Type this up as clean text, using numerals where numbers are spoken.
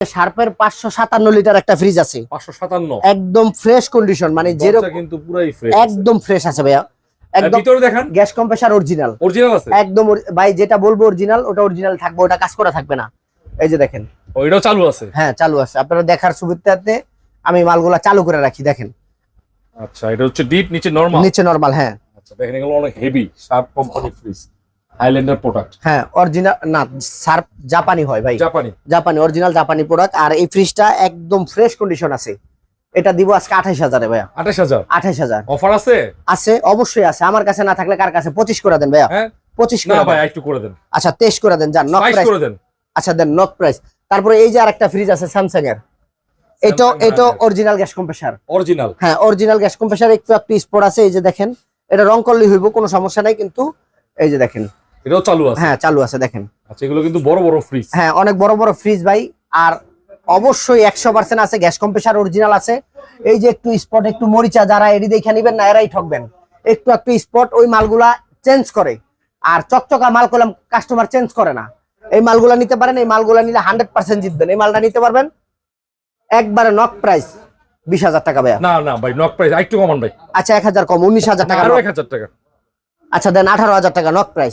শার্পের 557 litre একটা fridge আছে 557 একদম ফ্রেশ কন্ডিশন, মানে যেরকম কিন্তু পুরাই ফ্রেশ একদম ফ্রেশ আছে ভাইয়া। একদম ভিতরে দেখেন গ্যাস কম্প্রেসার অরিজিনাল আছে একদম ভাই, যেটা বলবো অরিজিনাল ওটা অরিজিনাল থাকবে, ওটা কাজ করা থাকবে না। এই যে দেখেন ওইটাও চালু আছে। হ্যাঁ চালু আছে, আপনারা দেখার সুবিধার্থে আমি মালগুলা চালু করে রাখি। দেখেন আচ্ছা, এটা হচ্ছে ডিপ, নিচে নরমাল। নিচে নরমাল, হ্যাঁ। আচ্ছা দেখেন এগুলো অনেক heavy, sharp company fridge, Highlander product. হ্যাঁ অরিজিনাল না, শার্প জাপানি হয় ভাই, জাপানি অরিজিনাল জাপানি প্রোডাক্ট। আর এই ফ্রিজটা একদম ফ্রেশ কন্ডিশন আছে। এটা দিব আজকে 28,000 ভাইয়া। 28,000 অফার আছে? আছে, অবশ্যই আছে। আমার কাছে না থাকলে কার কাছে? 25 করে দেন ভাইয়া। হ্যাঁ 25 না করে ভাই, দেন। একটু করে দেন। আচ্ছা 23 করে দেন, যান নক প্রাইস করে দেন। আচ্ছা দেন নক প্রাইস। তারপরে এই যে আরেকটা ফ্রিজ আছে স্যামসাং এর, এটা অরিজিনাল গ্যাস কম্প্রেসার। অরিজিনাল? হ্যাঁ অরিজিনাল গ্যাস কম্প্রেসার। একটু স্পট আছে, এই যে দেখেন। এটা রং করলেই হইব, কোনো সমস্যা নাই, কিন্তু এই যে দেখেন এটাও চালু আছে। হ্যাঁ চালু আছে, দেখেন। আচ্ছা এগুলো কিন্তু বড় বড় ফ্রিজ। হ্যাঁ অনেক বড় বড় ফ্রিজ ভাই। আর অবশ্যই 100% আছে, গ্যাস কম্প্রেসার অরিজিনাল আছে। এই যে একটু স্পট, একটু মরিচা, যারা এডি দেখে নিবেন না এরাই ঠকবেন। একটু স্পট ওই মালগুলা চেঞ্জ করে, আর চকচকা মাল করলাম কাস্টমার চেঞ্জ করে না। এই মালগুলা নিতে পারেন, এই মালগুলা নিলে 100% জিতবেন। এই মালটা নিতে পারবেন একবারে নক প্রাইস 20,000 টাকা ভাইয়া। না না ভাই, নক প্রাইস একটু কমান ভাই। আচ্ছা 1,000 কম, 19,000 টাকা। আরো 1,000 টাকা। আচ্ছা দেন 18,000 টাকা নক প্রাইস।